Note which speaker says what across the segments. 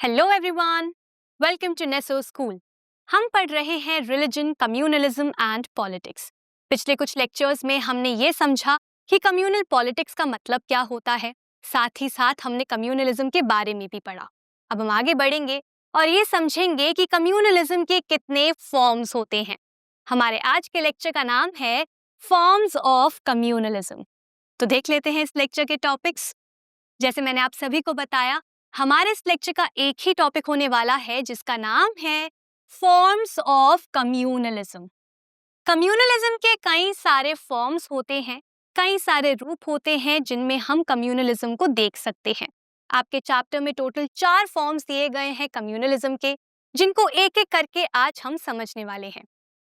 Speaker 1: Hello everyone, welcome to Neso school. हम पढ़ रहे हैं रिलीजन, कम्युनलिज्म एंड पॉलिटिक्स। पिछले कुछ लेक्चर्स में हमने ये समझा कि कम्युनल पॉलिटिक्स का मतलब क्या होता है। साथ ही साथ हमने कम्युनलिज्म के बारे में भी पढ़ा। अब हम आगे बढ़ेंगे और ये समझेंगे कि कम्युनलिज्म के कितने फॉर्म्स होते हैं। हमारे आज के लेक्चर का नाम है फॉर्म्स ऑफ कम्युनलिज्म। तो देख लेते हैं इस लेक्चर के टॉपिक्स। जैसे मैंने आप सभी को बताया, हमारे इस लेक्चर का एक ही टॉपिक होने वाला है जिसका नाम है फॉर्म्स ऑफ कम्युनलिज्म। कम्युनलिज्म के कई सारे फॉर्म्स होते हैं, कई सारे रूप होते हैं जिनमें हम कम्युनलिज्म को देख सकते हैं। आपके चैप्टर में टोटल 4 फॉर्म्स दिए गए हैं कम्युनलिज्म के, जिनको एक एक करके आज हम समझने वाले हैं।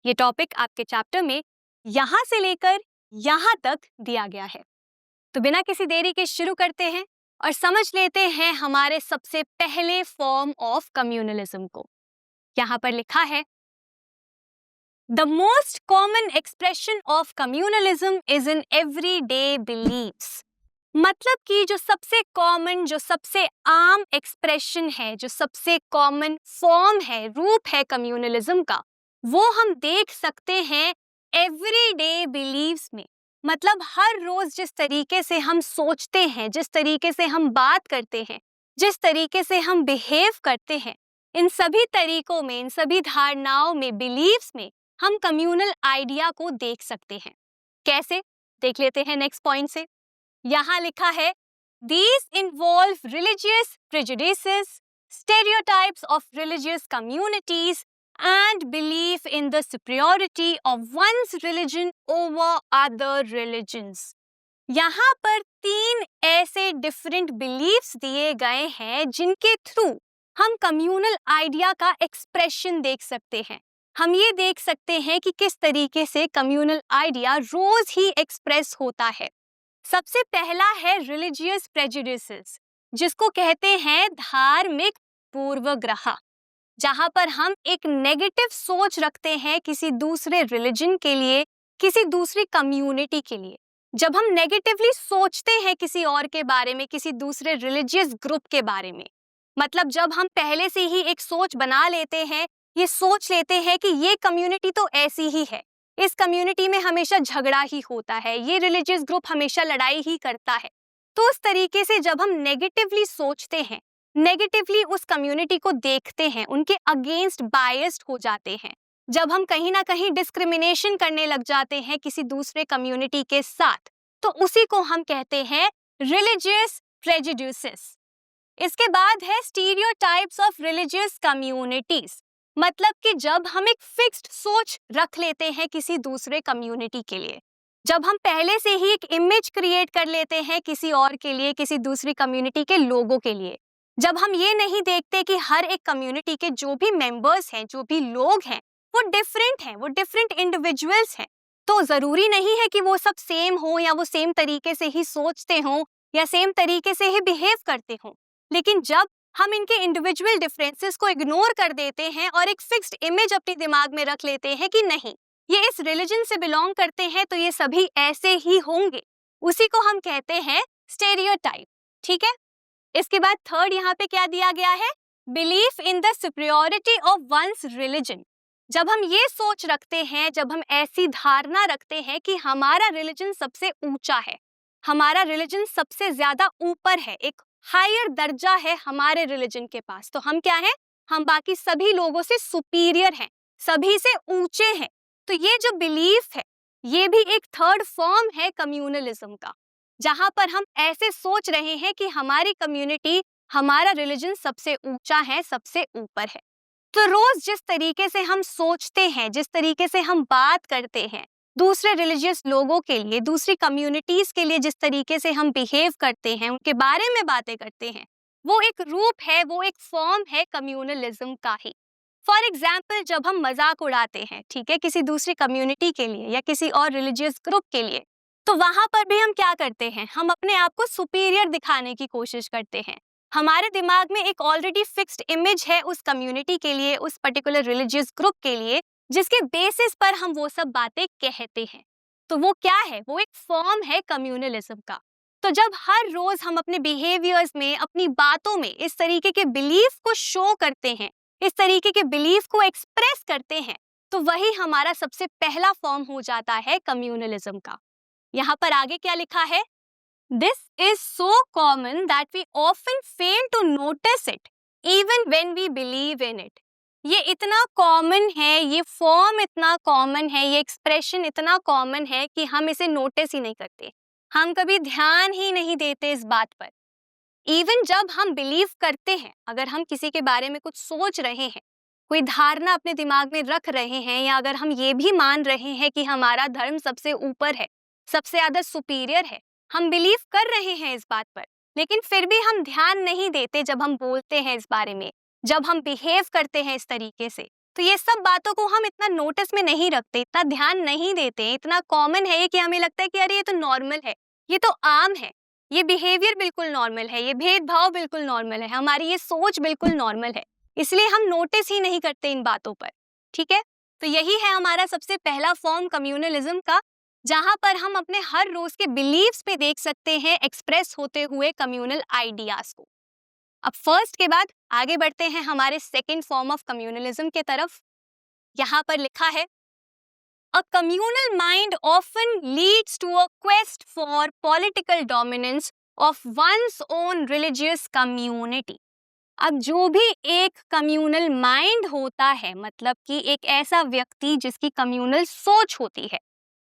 Speaker 1: ये टॉपिक आपके चैप्टर में यहाँ से लेकर यहाँ तक दिया गया है। तो बिना किसी देरी के शुरू करते हैं और समझ लेते हैं हमारे सबसे पहले फॉर्म ऑफ कम्युनलिज्म को। यहाँ पर लिखा है, the most common expression of communalism is in everyday beliefs. मतलब कि जो सबसे कॉमन, जो सबसे आम एक्सप्रेशन है, जो सबसे कॉमन फॉर्म है, रूप है कम्युनलिज्म का, वो हम देख सकते हैं एवरीडे बिलीव्स में। मतलब हर रोज जिस तरीके से हम सोचते हैं, जिस तरीके से हम बात करते हैं, जिस तरीके से हम बिहेव करते हैं, इन सभी तरीकों में, इन सभी धारणाओं में, बिलीव्स में हम कम्युनल आइडिया को देख सकते हैं। कैसे? देख लेते हैं नेक्स्ट पॉइंट से। यहाँ लिखा है, these involve religious prejudices, stereotypes of religious communities and belief in the superiority of one's religion over other religions। यहाँ पर 3 ऐसे डिफरेंट बिलीफ्स दिए गए हैं जिनके थ्रू हम कम्युनल आइडिया का एक्सप्रेशन देख सकते हैं। हम ये देख सकते हैं कि किस तरीके से कम्युनल आइडिया रोज ही एक्सप्रेस होता है। सबसे पहला है रिलीजियस प्रेजुडिसेस, जिसको कहते हैं धार्मिक पूर्वग्रह, जहां पर हम एक नेगेटिव सोच रखते हैं किसी दूसरे रिलीजन के लिए, किसी दूसरी कम्युनिटी के लिए। जब हम नेगेटिवली सोचते हैं किसी और के बारे में, किसी दूसरे रिलीजियस ग्रुप के बारे में, मतलब जब हम पहले से ही एक सोच बना लेते हैं, ये सोच लेते हैं कि ये कम्युनिटी तो ऐसी ही है, इस कम्युनिटी में हमेशा झगड़ा ही होता है, ये रिलीजियस ग्रुप हमेशा लड़ाई ही करता है। तो उस तरीके से जब हम नेगेटिवली सोचते हैं, नेगेटिवली उस कम्युनिटी को देखते हैं, उनके अगेंस्ट बायस्ड हो जाते हैं, जब हम कहीं ना कहीं डिस्क्रिमिनेशन करने लग जाते हैं किसी दूसरे कम्युनिटी के साथ, तो उसी को हम कहते हैं रिलीजियस प्रेजुडिसेस। इसके बाद है स्टीरियोटाइप्स ऑफ रिलीजियस कम्युनिटीज। मतलब कि जब हम एक फिक्स्ड सोच रख लेते हैं किसी दूसरे कम्युनिटी के लिए, जब हम पहले से ही एक इमेज क्रिएट कर लेते हैं किसी और के लिए, किसी दूसरी कम्युनिटी के लोगों के लिए, जब हम ये नहीं देखते कि हर एक कम्युनिटी के जो भी मेंबर्स हैं, जो भी लोग हैं, वो डिफरेंट हैं, वो डिफरेंट इंडिविजुअल्स हैं, तो जरूरी नहीं है कि वो सब सेम हो या वो सेम तरीके से ही सोचते हों या सेम तरीके से ही बिहेव करते हों। लेकिन जब हम इनके इंडिविजुअल डिफरेंसेस को इग्नोर कर देते हैं और एक फिक्स्ड इमेज अपने दिमाग में रख लेते हैं कि नहीं, ये इस रिलीजन से बिलोंग करते हैं तो ये सभी ऐसे ही होंगे, उसी को हम कहते हैं स्टेरियोटाइप। ठीक है। इसके बाद थर्ड यहाँ पे क्या दिया गया है, belief in the superiority of one's religion. जब हम ये सोच रखते हैं, जब हम ऐसी धारणा रखते हैं कि हमारा रिलीजन सबसे ऊंचा है, हमारा रिलीजन सबसे ज्यादा ऊपर है, एक हायर दर्जा है हमारे रिलीजन के पास, तो हम क्या हैं, हम बाकी सभी लोगों से सुपीरियर हैं, सभी से ऊंचे हैं। तो ये जो बिलीफ है, ये भी एक थर्ड फॉर्म है कम्युनलिज्म का, जहां पर हम ऐसे सोच रहे हैं कि हमारी कम्युनिटी, हमारा रिलीजन सबसे ऊंचा है, सबसे ऊपर है। तो रोज जिस तरीके से हम सोचते हैं, जिस तरीके से हम बात करते हैं, दूसरे रिलीजियस लोगों के लिए, दूसरी कम्युनिटीज के लिए जिस तरीके से हम बिहेव करते हैं, उनके बारे में बातें करते हैं, वो एक रूप है, वो एक फॉर्म है कम्युनलिज्म का ही। फॉर एग्जाम्पल, जब हम मजाक उड़ाते हैं, ठीक है, किसी दूसरी कम्युनिटी के लिए या किसी और रिलीजियस ग्रुप के लिए, तो वहां पर भी हम क्या करते हैं, हम अपने आप को सुपीरियर दिखाने की कोशिश करते हैं। हमारे दिमाग में एक ऑलरेडी फिक्स्ड इमेज है उस कम्युनिटी के लिए, उस पर्टिकुलर रिलीजियस ग्रुप के लिए, जिसके बेसिस पर हम वो सब बातें कहते हैं। तो वो क्या है, वो एक फॉर्म है कम्युनलिज्म का। तो जब हर रोज हम अपने बिहेवियर्स में, अपनी बातों में इस तरीके के बिलीफ को शो करते हैं, इस तरीके के बिलीफ को एक्सप्रेस करते हैं, तो वही हमारा सबसे पहला फॉर्म हो जाता है कम्युनलिज्म का। यहाँ पर आगे क्या लिखा है? This is so common that we often fail to notice it even when we believe in it. ये इतना कॉमन है, ये फॉर्म इतना कॉमन है, ये एक्सप्रेशन इतना कॉमन है कि हम इसे नोटिस ही नहीं करते, हम कभी ध्यान ही नहीं देते इस बात पर। इवन जब हम बिलीव करते हैं, अगर हम किसी के बारे में कुछ सोच रहे हैं, कोई धारणा अपने दिमाग में रख रहे हैं, या अगर हम ये भी मान रहे हैं कि हमारा धर्म सबसे ऊपर है, सबसे ज्यादा सुपीरियर है, हम बिलीव कर रहे हैं इस बात पर, लेकिन फिर भी हम ध्यान नहीं देते जब हम बोलते हैं इस बारे में, जब हम बिहेव करते हैं इस तरीके से। तो ये सब बातों को हम इतना नोटिस में नहीं रखते, इतना ध्यान नहीं देते, इतना कॉमन है ये कि हमें लगता है कि अरे ये तो नॉर्मल है, ये तो आम है, ये बिहेवियर बिल्कुल नॉर्मल है, ये भेदभाव बिल्कुल नॉर्मल है, हमारी ये सोच बिल्कुल नॉर्मल है, इसलिए हम नोटिस ही नहीं करते इन बातों पर। ठीक है, तो यही है हमारा सबसे पहला फॉर्म कम्युनलिज्म का, जहां पर हम अपने हर रोज के बिलीव्स पे देख सकते हैं एक्सप्रेस होते हुए कम्युनल आइडियाज को। अब फर्स्ट के बाद आगे बढ़ते हैं हमारे सेकंड फॉर्म ऑफ कम्युनलिज्म के तरफ। यहाँ पर लिखा है, A communal mind often leads to a quest for political dominance of one's own religious community. अब जो भी एक कम्युनल माइंड होता है, मतलब कि एक ऐसा व्यक्ति जिसकी कम्युनल सोच होती है,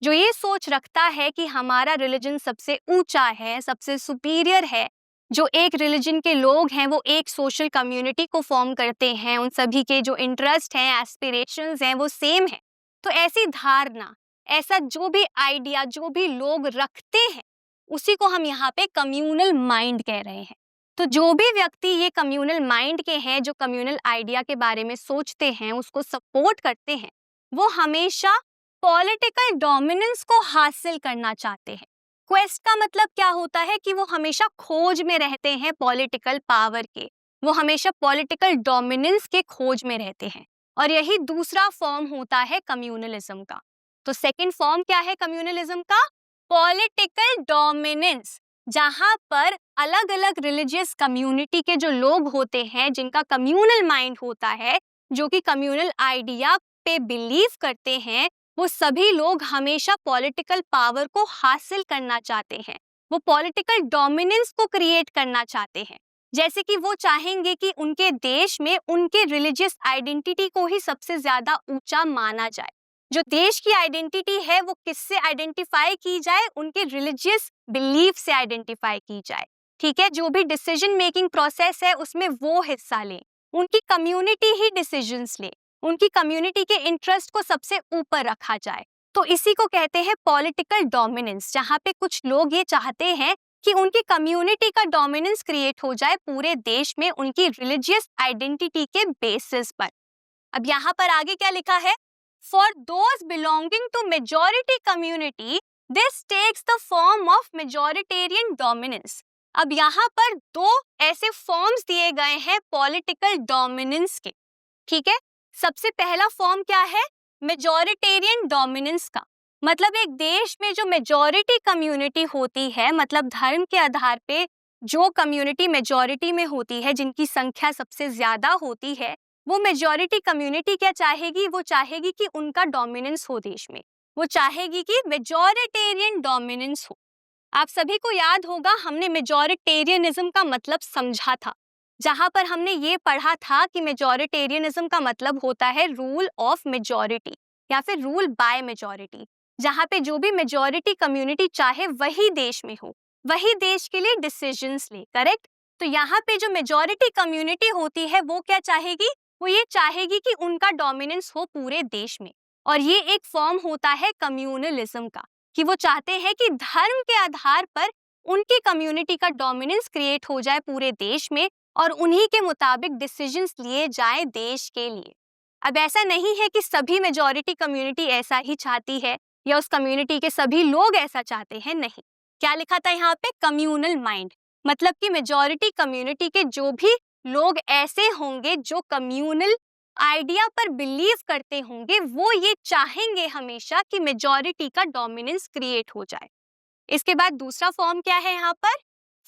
Speaker 1: जो ये सोच रखता है कि हमारा रिलीजन सबसे ऊंचा है, सबसे सुपीरियर है, जो एक रिलीजन के लोग हैं वो एक सोशल कम्युनिटी को फॉर्म करते हैं, उन सभी के जो इंटरेस्ट हैं, एस्पिरेशंस हैं वो सेम है। तो ऐसी धारणा, ऐसा जो भी आइडिया जो भी लोग रखते हैं, उसी को हम यहाँ पे कम्युनल माइंड कह रहे हैं। तो जो भी व्यक्ति ये कम्युनल माइंड के हैं, जो कम्युनल आइडिया के बारे में सोचते हैं, उसको सपोर्ट करते हैं, वो हमेशा पॉलिटिकल डोमिनेंस को हासिल करना चाहते हैं। क्वेस्ट का मतलब क्या होता है कि वो हमेशा खोज में रहते हैं पॉलिटिकल पावर के, वो हमेशा पॉलिटिकल डोमिनेंस के खोज में रहते हैं, और यही दूसरा फॉर्म होता है कम्युनलिज्म का। तो सेकंड फॉर्म क्या है कम्युनलिज्म का? पॉलिटिकल डोमिनेंस, जहां पर अलग अलग रिलीजियस कम्युनिटी के जो लोग होते हैं, जिनका कम्युनल माइंड होता है, जो कि कम्युनल आइडिया पे बिलीव करते हैं, वो सभी लोग हमेशा पॉलिटिकल पावर को हासिल करना चाहते हैं, वो पॉलिटिकल डोमिनेंस को क्रिएट करना चाहते हैं। जैसे कि वो चाहेंगे कि उनके देश में उनके रिलीजियस आइडेंटिटी को ही सबसे ज्यादा ऊंचा माना जाए। जो देश की आइडेंटिटी है वो किससे आइडेंटिफाई की जाए? उनके रिलीजियस बिलीफ से आइडेंटिफाई की जाए। ठीक है, जो भी डिसीजन मेकिंग प्रोसेस है उसमें वो हिस्सा लें, उनकी कम्युनिटी ही डिसीजंस ले, उनकी कम्युनिटी के इंटरेस्ट को सबसे ऊपर रखा जाए। तो इसी को कहते हैं पॉलिटिकल डोमिनेंस, जहाँ पे कुछ लोग ये चाहते हैं कि उनकी कम्युनिटी का डोमिनेंस क्रिएट हो जाए पूरे देश में, उनकी रिलीजियस आइडेंटिटी के बेसिस पर। अब यहाँ पर आगे क्या लिखा है? For those belonging to majority community, this takes the form of majoritarian dominance. अब यहाँ पर दो ऐसे फॉर्म्स दिए गए हैं पॉलिटिकल डोमिनेंस के। ठीक है, सबसे पहला फॉर्म क्या है? मेजॉरिटेरियन डोमिनेंस का मतलब एक देश में जो मेजॉरिटी कम्युनिटी होती है, मतलब धर्म के आधार पे जो कम्युनिटी मेजॉरिटी में होती है, जिनकी संख्या सबसे ज्यादा होती है, वो मेजॉरिटी कम्युनिटी क्या चाहेगी? वो चाहेगी कि उनका डोमिनेंस हो देश में, वो चाहेगी कि मेजॉरिटेरियन डोमिनेंस हो। आप सभी को याद होगा हमने मेजॉरिटेरियनिज्म का मतलब समझा था, जहां पर हमने ये पढ़ा था कि मेजॉरिटेरियनिज्म का मतलब होता है रूल ऑफ मेजॉरिटी या फिर रूल बाय मेजॉरिटी, जहां पे जो भी मेजॉरिटी कम्युनिटी चाहे वही देश में हो, वही देश के लिए डिसीजंस ले। करेक्ट? तो यहाँ पे जो मेजॉरिटी कम्युनिटी होती है वो क्या चाहेगी? वो ये चाहेगी कि उनका डोमिनेंस हो पूरे देश में, और ये एक फॉर्म होता है कम्युनलिज्म का, कि वो चाहते हैं कि धर्म के आधार पर उनकी कम्युनिटी का डोमिनेंस क्रिएट हो जाए पूरे देश में, और उन्हीं के मुताबिक डिसीजंस लिए जाए देश के लिए। अब ऐसा नहीं है कि सभी मेजॉरिटी कम्युनिटी ऐसा ही चाहती है या उस कम्युनिटी के सभी लोग ऐसा चाहते हैं, नहीं। क्या लिखा था यहाँ पे? कम्युनल माइंड, मतलब कि मेजॉरिटी कम्युनिटी के जो भी लोग ऐसे होंगे जो कम्युनल आइडिया पर बिलीव करते होंगे, वो ये चाहेंगे हमेशा कि मेजॉरिटी का डोमिनेंस क्रिएट हो जाए। इसके बाद दूसरा फॉर्म क्या है यहाँ पर,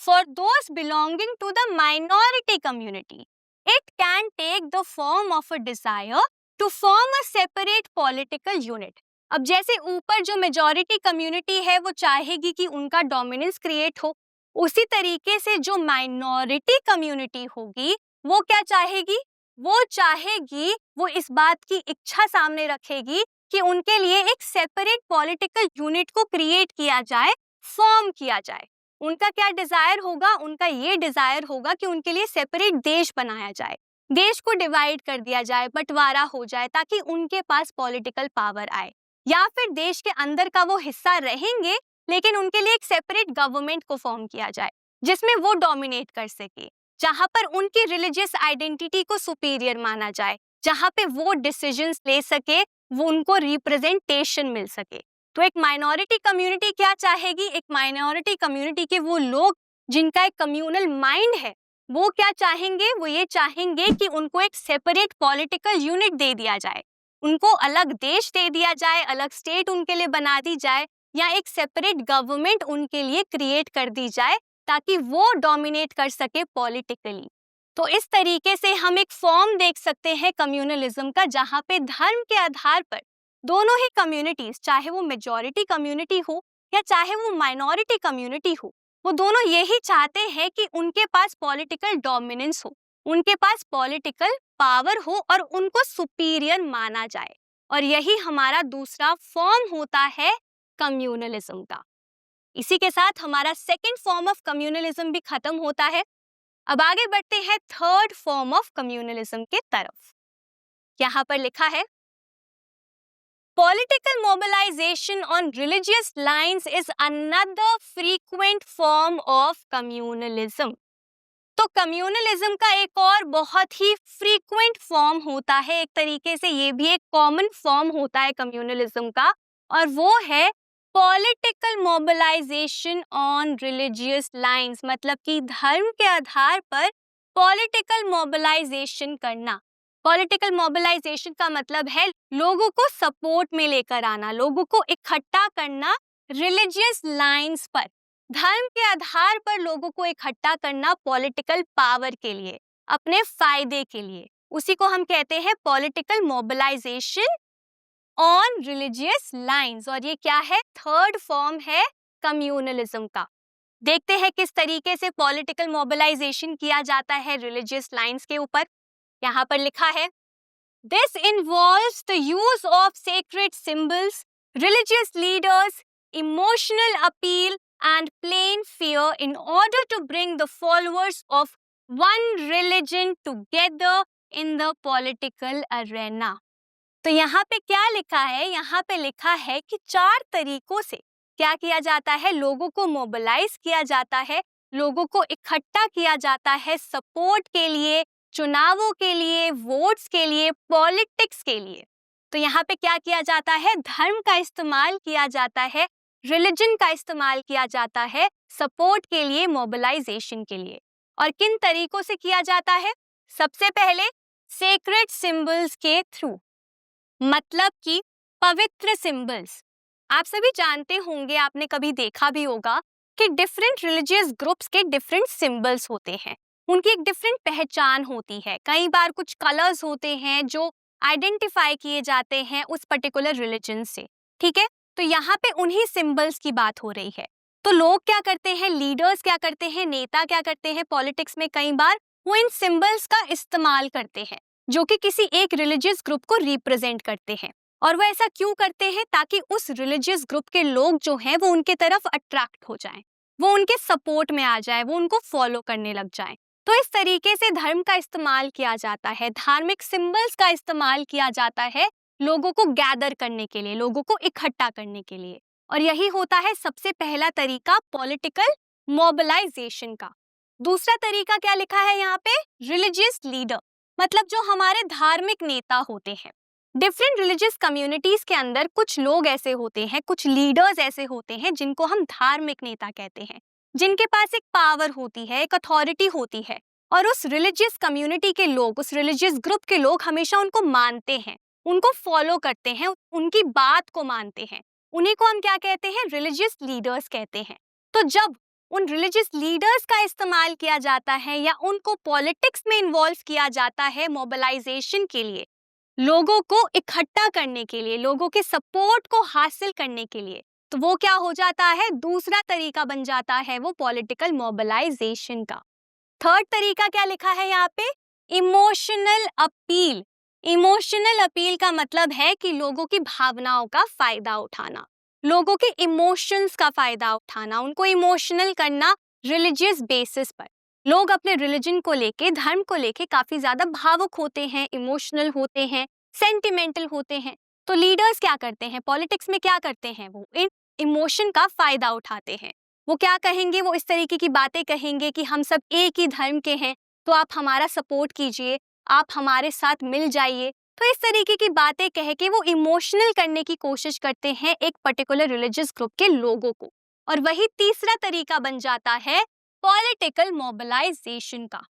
Speaker 1: for those belonging to the minority community it can take the form of a desire to form a separate political unit. अब जैसे ऊपर जो मेजॉरिटी कम्युनिटी है वो चाहेगी कि उनका डोमिनेंस क्रिएट हो, उसी तरीके से जो माइनॉरिटी कम्युनिटी होगी वो क्या चाहेगी, वो चाहेगी, वो इस बात की इच्छा सामने रखेगी कि उनके लिए एक सेपरेट पॉलिटिकल यूनिट को क्रिएट किया जाए, फॉर्म किया जाए। उनका क्या डिजायर होगा, उनका ये डिजायर होगा कि उनके लिए सेपरेट देश बनाया जाए, देश को डिवाइड कर दिया जाए, बंटवारा हो जाए ताकि उनके पास पॉलिटिकल पावर आए, या फिर देश के अंदर का वो हिस्सा रहेंगे लेकिन उनके लिए एक सेपरेट गवर्नमेंट को फॉर्म किया जाए जिसमें वो डोमिनेट कर सके, जहां पर उनकी रिलीजियस आइडेंटिटी को सुपीरियर माना जाए, जहां पे वो डिसीजंस ले सके, वो उनको रिप्रेजेंटेशन मिल सके। तो एक माइनॉरिटी कम्युनिटी क्या चाहेगी, एक माइनॉरिटी कम्युनिटी के वो लोग जिनका एक कम्युनल माइंड है वो क्या चाहेंगे, वो ये चाहेंगे कि उनको एक सेपरेट पॉलिटिकल यूनिट दे दिया जाए, उनको अलग देश दे दिया जाए, अलग स्टेट उनके लिए बना दी जाए, या एक सेपरेट गवर्नमेंट उनके लिए क्रिएट कर दी जाए ताकि वो डोमिनेट कर सके पॉलिटिकली। तो इस तरीके से हम एक फॉर्म देख सकते हैं कम्युनलिज्म का, जहां पे धर्म के आधार पर दोनों ही कम्युनिटीज, चाहे वो मेजॉरिटी कम्युनिटी हो या चाहे वो माइनॉरिटी कम्युनिटी हो, वो दोनों यही चाहते हैं कि उनके पास पॉलिटिकल डोमिनेंस हो, उनके पास पॉलिटिकल पावर हो और उनको सुपीरियर माना जाए। और यही हमारा दूसरा फॉर्म होता है कम्युनलिज्म का। इसी के साथ हमारा सेकंड फॉर्म ऑफ कम्युनलिज्म भी खत्म होता है। अब आगे बढ़ते हैं थर्ड फॉर्म ऑफ कम्युनलिज्म के तरफ। यहाँ पर लिखा है, political mobilization on religious lines is another frequent form of communalism। तो कम्युनलिज्म का एक और बहुत ही फ्रीक्वेंट फॉर्म होता है, एक तरीके से ये भी एक कॉमन फॉर्म होता है कम्युनलिज्म का, और वो है political mobilisation on religious lines, मतलब कि धर्म के आधार पर पॉलिटिकल मोबिलाइजेशन करना। पॉलिटिकल मोबिलाइजेशन का मतलब है लोगों को सपोर्ट में लेकर आना, लोगों को इकट्ठा करना रिलीजियस लाइंस पर, धर्म के आधार पर लोगों को इकट्ठा करना पॉलिटिकल पावर के लिए, अपने फायदे के लिए। उसी को हम कहते हैं political mobilisation on religious lines, और ये क्या है, थर्ड फॉर्म है कम्युनलिज्म का। देखते हैं किस तरीके से पॉलिटिकल मोबिलाइजेशन किया जाता है रिलीजियस लाइंस के ऊपर। यहाँ पर लिखा है, this involves the use of sacred symbols, religious leaders, emotional appeal and plain fear in order to bring the followers of one religion together in the political arena। तो यहाँ पे क्या लिखा है, यहाँ पे लिखा है कि 4 तरीकों से क्या किया जाता है, लोगों को मोबिलाइज किया जाता है, लोगों को इकट्ठा किया जाता है सपोर्ट के लिए, चुनावों के लिए, वोट्स के लिए, पॉलिटिक्स के लिए। तो यहाँ पे क्या किया जाता है, धर्म का इस्तेमाल किया जाता है, रिलीजन का इस्तेमाल किया जाता है सपोर्ट के लिए, मोबिलाइजेशन के लिए। और किन तरीकों से किया जाता है, सबसे पहले सेक्रेड सिंबल्स के थ्रू, मतलब कि पवित्र सिंबल्स। आप सभी जानते होंगे, आपने कभी देखा भी होगा कि डिफरेंट रिलीजियस ग्रुप्स के डिफरेंट सिंबल्स होते हैं, उनकी एक डिफरेंट पहचान होती है। कई बार कुछ कलर्स होते हैं जो आइडेंटिफाई किए जाते हैं उस पर्टिकुलर रिलीजन से, ठीक है। तो यहाँ पे उन्हीं सिंबल्स की बात हो रही है। तो लोग क्या करते हैं, लीडर्स क्या करते हैं, नेता क्या करते हैं पॉलिटिक्स में, कई बार वो इन सिंबल्स का इस्तेमाल करते हैं जो कि किसी एक रिलीजियस ग्रुप को रिप्रेजेंट करते हैं। और वो ऐसा क्यों करते हैं, ताकि उस रिलीजियस ग्रुप के लोग जो हैं वो उनके तरफ अट्रैक्ट हो जाएं, वो उनके सपोर्ट में आ जाए, वो उनको फॉलो करने लग जाएं। तो इस तरीके से धर्म का इस्तेमाल किया जाता है, धार्मिक सिंबल्स का इस्तेमाल किया जाता है लोगों को गैदर करने के लिए, लोगों को इकट्ठा करने के लिए। और यही होता है सबसे पहला तरीका पॉलिटिकल मोबिलाइजेशन का। दूसरा तरीका क्या लिखा है यहाँ पे, रिलीजियस लीडर, मतलब जो हमारे धार्मिक नेता होते हैं। डिफरेंट रिलीजियस कम्युनिटीज के अंदर कुछ लोग ऐसे होते हैं, कुछ लीडर्स ऐसे होते हैं जिनको हम धार्मिक नेता कहते हैं, जिनके पास एक पावर होती है, एक अथॉरिटी होती है, और उस रिलीजियस कम्युनिटी के लोग, उस रिलीजियस ग्रुप के लोग हमेशा उनको मानते हैं, उनको फॉलो करते हैं, उनकी बात को मानते हैं, उन्हीं को हम क्या कहते हैं, रिलीजियस लीडर्स कहते हैं। तो जब उन रिलीजियस लीडर्स का इस्तेमाल किया जाता है या उनको पॉलिटिक्स में इन्वॉल्व किया जाता है मोबिलाइजेशन के लिए, लोगों को इकट्ठा करने के लिए, लोगों के सपोर्ट को हासिल करने के लिए, तो वो क्या हो जाता है, दूसरा तरीका बन जाता है वो पॉलिटिकल मोबिलाइजेशन का। थर्ड तरीका क्या लिखा है यहाँ पे, इमोशनल अपील। इमोशनल अपील का मतलब है कि लोगों की भावनाओं का फायदा उठाना, लोगों के इमोशंस का फायदा उठाना, उनको इमोशनल करना रिलीजियस बेसिस पर। लोग अपने रिलीजन को लेके, धर्म को लेके काफी ज्यादा भावुक होते हैं, इमोशनल होते हैं, सेंटिमेंटल होते हैं। तो लीडर्स क्या करते हैं, पॉलिटिक्स में क्या करते हैं, वो इन इमोशन का फायदा उठाते हैं। वो क्या कहेंगे, वो इस तरीके की बातें कहेंगे कि हम सब एक ही धर्म के हैं, तो आप हमारा सपोर्ट कीजिए, आप हमारे साथ मिल जाइए। तो इस तरीके की बातें कह के वो इमोशनल करने की कोशिश करते हैं एक पर्टिकुलर रिलीजियस ग्रुप के लोगों को। और वही तीसरा तरीका बन जाता है पॉलिटिकल मोबिलाइजेशन का।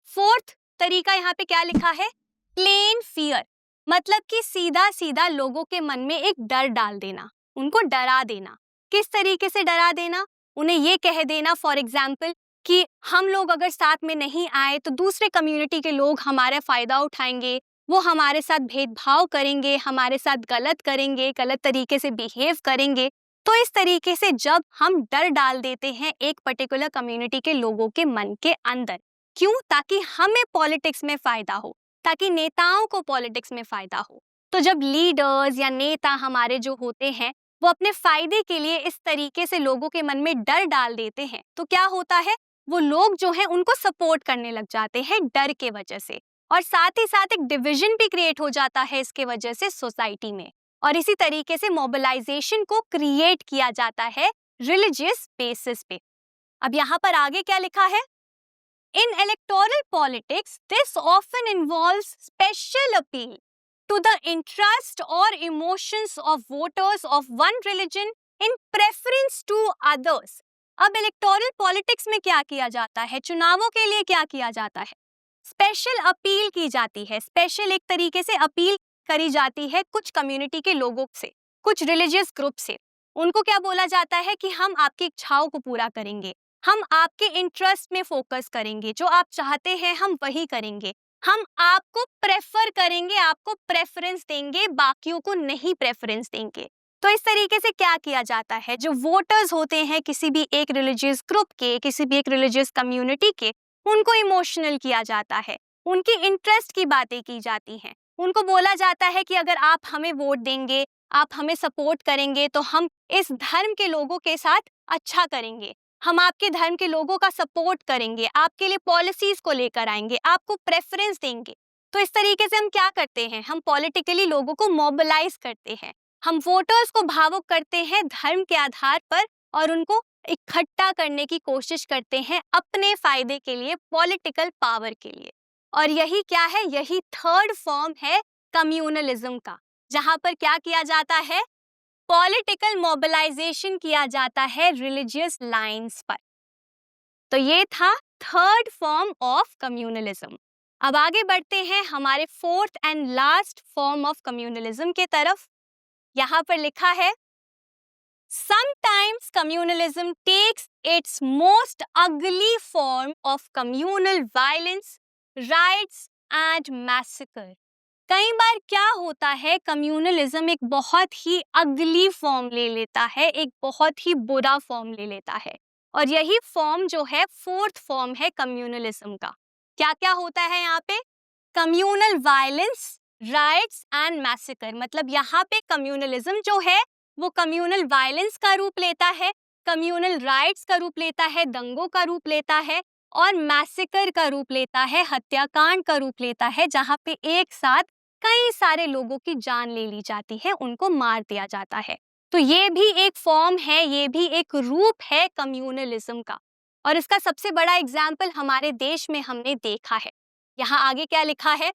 Speaker 1: फोर्थ तरीका यहाँ पे क्या लिखा है, प्लेन फियर, मतलब कि सीधा सीधा लोगों के मन में एक डर डाल देना, उनको डरा देना। किस तरीके से डरा देना, उन्हें ये कह देना फॉर एग्जाम्पल कि हम लोग अगर साथ में नहीं आए तो दूसरे कम्युनिटी के लोग हमारा फायदा उठाएंगे, वो हमारे साथ भेदभाव करेंगे, हमारे साथ गलत करेंगे, गलत तरीके से बिहेव करेंगे। तो इस तरीके से जब हम डर डाल देते हैं एक पर्टिकुलर कम्युनिटी के लोगों के मन के अंदर, क्यों, ताकि हमें पॉलिटिक्स में फायदा हो, ताकि नेताओं को पॉलिटिक्स में फायदा हो। तो जब लीडर्स या नेता हमारे जो होते हैं वो अपने फायदे के लिए इस तरीके से लोगों के मन में डर डाल देते हैं, तो क्या होता है, वो लोग जो हैं उनको सपोर्ट करने लग जाते हैं डर के वजह से। और साथ ही साथ एक डिवीजन भी क्रिएट हो जाता है इसके वजह से सोसाइटी में। और इसी तरीके से मोबिलाइजेशन को क्रिएट किया जाता है रिलीजियस बेसिस पे। अब यहाँ पर आगे क्या लिखा है, in electoral politics this often involves special appeal to the interest or emotions of voters of one religion in preference to others। अब इलेक्टोरल पॉलिटिक्स में क्या किया जाता है, चुनावों के लिए क्या किया जाता है, स्पेशल अपील की जाती है। स्पेशल एक तरीके से अपील करी जाती है कुछ कम्युनिटी के लोगों से, कुछ रिलीजियस ग्रुप से। उनको क्या बोला जाता है कि हम आपकी इच्छाओं को पूरा करेंगे, हम आपके इंटरेस्ट में फोकस करेंगे, जो आप चाहते हैं हम वही करेंगे, हम आपको प्रेफर करेंगे, आपको प्रेफरेंस देंगे, बाकियों को नहीं प्रेफरेंस देंगे। तो इस तरीके से क्या किया जाता है, जो वोटर्स होते हैं किसी भी एक रिलीजियस ग्रुप के, किसी भी एक रिलीजियस कम्युनिटी के, उनको इमोशनल किया जाता है, उनकी इंटरेस्ट की बातें की जाती हैं। उनको बोला जाता है कि अगर आप हमें वोट देंगे, आप हमें सपोर्ट करेंगे, तो हम इस धर्म के लोगों के साथ अच्छा करेंगे, हम आपके धर्म के लोगों का सपोर्ट करेंगे, आपके लिए पॉलिसीज को लेकर आएंगे, आपको प्रेफरेंस देंगे। तो इस तरीके से हम क्या करते हैं, हम पॉलिटिकली लोगों को मोबिलाइज करते हैं, हम वोटर्स को भावुक करते हैं धर्म के आधार पर और उनको इकट्ठा करने की कोशिश करते हैं अपने फायदे के लिए, पॉलिटिकल पावर के लिए। और यही क्या है, यही थर्ड फॉर्म है कम्युनलिज्म का, जहां पर क्या किया जाता है, पॉलिटिकल मोबिलाइजेशन किया जाता है रिलीजियस लाइंस पर। तो ये था थर्ड फॉर्म ऑफ कम्युनलिज्म। अब आगे बढ़ते हैं हमारे fourth and last form of communalism के तरफ। यहाँ पर लिखा है, sometimes communalism takes its most ugly form of communal violence, riots and massacre। कई बार क्या होता है, कम्युनलिज्म एक बहुत ही अगली फॉर्म ले लेता है, एक बहुत ही बुरा फॉर्म ले लेता है। और यही फॉर्म जो है फोर्थ फॉर्म है कम्युनलिज्म का। क्या क्या होता है यहाँ पे, communal violence, rights and massacre. मतलब यहाँ पे कम्युनलिज्म जो है वो कम्युनल वायलेंस का रूप लेता है, कम्युनल राइट्स का रूप लेता है, दंगों का रूप लेता है, और मैसेकर का रूप लेता है, हत्याकांड का रूप लेता है, जहाँ पे एक साथ कई सारे लोगों की जान ले ली जाती है, उनको मार दिया जाता है। तो ये भी एक फॉर्म है, ये भी एक रूप है कम्युनलिज्म का। और इसका सबसे बड़ा एग्जाम्पल हमारे देश में हमने देखा है। यहाँ आगे क्या लिखा है,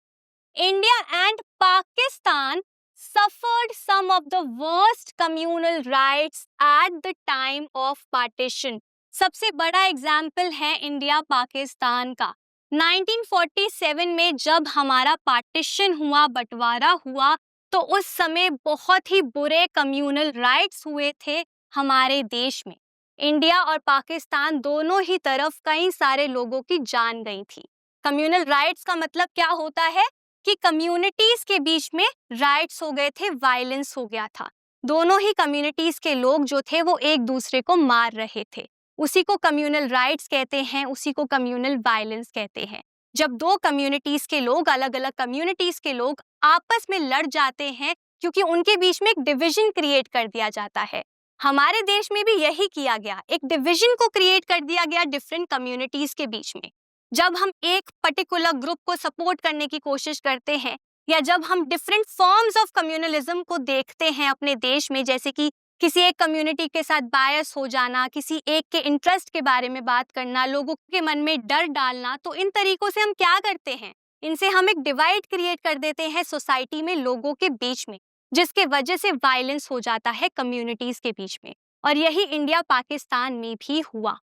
Speaker 1: India and Pakistan suffered some of the worst communal riots at the time of partition। सबसे बड़ा एग्जाम्पल है इंडिया पाकिस्तान का। 1947 में जब हमारा पार्टीशन हुआ, बंटवारा हुआ, तो उस समय बहुत ही बुरे कम्युनल राइट्स हुए थे हमारे देश में। इंडिया और पाकिस्तान दोनों ही तरफ कई सारे लोगों की जान गई थी। कम्युनल राइट्स का मतलब क्या होता है कि कम्युनिटीज के बीच में राइट्स हो गए थे, वायलेंस हो गया था। दोनों ही कम्युनिटीज के लोग जो थे वो एक दूसरे को मार रहे थे। उसी को कम्युनल राइट्स कहते हैं, उसी को कम्युनल वायलेंस कहते हैं। जब दो कम्युनिटीज के लोग, अलग अलग कम्युनिटीज के लोग आपस में लड़ जाते हैं क्योंकि उनके बीच में एक डिवीजन क्रिएट कर दिया जाता है। हमारे देश में भी यही किया गया, एक डिवीजन को क्रिएट कर दिया गया डिफरेंट कम्युनिटीज के बीच में। जब हम एक पर्टिकुलर ग्रुप को सपोर्ट करने की कोशिश करते हैं या जब हम डिफरेंट फॉर्म्स ऑफ कम्युनलिज्म को देखते हैं अपने देश में, जैसे कि किसी एक कम्युनिटी के साथ बायस हो जाना, किसी एक के इंटरेस्ट के बारे में बात करना, लोगों के मन में डर डालना, तो इन तरीकों से हम क्या करते हैं, इनसे हम एक डिवाइड क्रिएट कर देते हैं सोसाइटी में लोगों के बीच में, जिसके वजह से वायलेंस हो जाता है कम्युनिटीज के बीच में। और यही इंडिया पाकिस्तान में भी हुआ।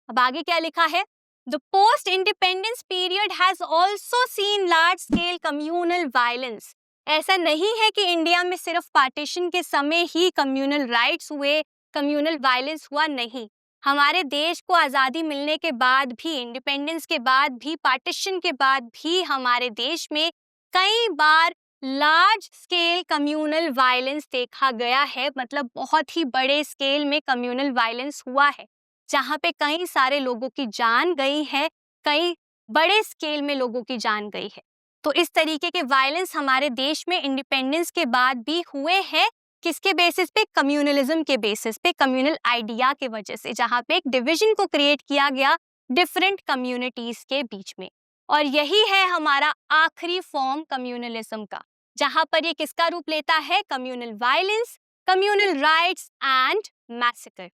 Speaker 1: अब आगे क्या लिखा है? The post-independence period has also seen large-scale communal violence. ऐसा नहीं है कि इंडिया में सिर्फ पार्टीशन के समय ही कम्युनल राइट्स हुए, कम्युनल वायलेंस हुआ, नहीं। हमारे देश को आज़ादी मिलने के बाद भी, इंडिपेंडेंस के बाद भी, पार्टीशन के बाद भी हमारे देश में कई बार लार्ज स्केल कम्युनल वायलेंस देखा गया है। मतलब बहुत ही बड़े स्केल में कम्युनल वायलेंस हुआ है, जहाँ पे कई सारे लोगों की जान गई है, कई बड़े स्केल में लोगों की जान गई है। तो इस तरीके के वायलेंस हमारे देश में इंडिपेंडेंस के बाद भी हुए हैं। किसके बेसिस पे? कम्युनलिज्म के बेसिस पे, कम्युनल आइडिया के वजह से, जहाँ पे एक डिवीजन को क्रिएट किया गया डिफरेंट कम्युनिटीज के बीच में। और यही है हमारा आखिरी फॉर्म कम्युनलिज्म का, जहाँ पर ये किसका रूप लेता है? Communal violence, communal riots and massacre.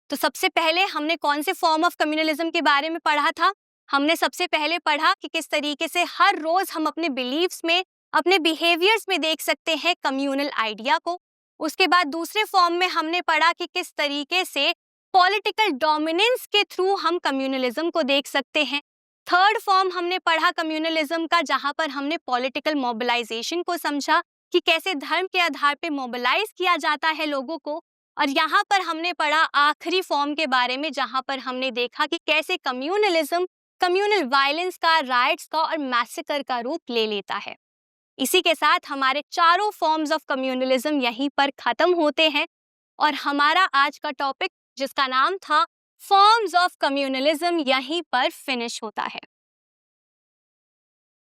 Speaker 1: तो सबसे पहले हमने कौन से फॉर्म ऑफ कम्युनलिज्म के बारे में पढ़ा था? हमने सबसे पहले पढ़ा कि किस तरीके से हर रोज हम अपने बिलीव्स में, अपने बिहेवियर्स में देख सकते हैं कम्युनल आइडिया को। उसके बाद दूसरे फॉर्म में हमने पढ़ा कि किस तरीके से पॉलिटिकल डोमिनेंस के थ्रू हम कम्युनलिज्म को देख सकते हैं। थर्ड फॉर्म हमने पढ़ा कम्युनलिज्म का, जहां पर हमने पॉलिटिकल मोबिलाइजेशन को समझा कि कैसे धर्म के आधार पर मोबिलाइज किया जाता है लोगों को। और यहाँ पर हमने पढ़ा आखिरी फॉर्म के बारे में, जहाँ पर हमने देखा कि कैसे कम्युनलिज्म कम्युनल वायलेंस का, राइट्स का और मैसेकर का रूप ले लेता है। इसी के साथ हमारे चारों फॉर्म्स ऑफ कम्युनलिज्म यहीं पर खत्म होते हैं और हमारा आज का टॉपिक, जिसका नाम था फॉर्म्स ऑफ कम्युनलिज्म, यहीं पर फिनिश होता है।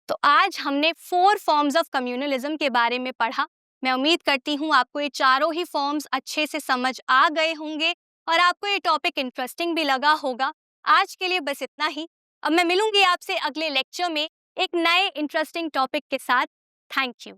Speaker 1: तो आज हमने 4 फॉर्म्स ऑफ कम्युनलिज्म के बारे में पढ़ा। मैं उम्मीद करती हूँ आपको ये चारों ही फॉर्म्स अच्छे से समझ आ गए होंगे और आपको ये टॉपिक इंटरेस्टिंग भी लगा होगा। आज के लिए बस इतना ही। अब मैं मिलूंगी आपसे अगले लेक्चर में एक नए इंटरेस्टिंग टॉपिक के साथ। Thank you.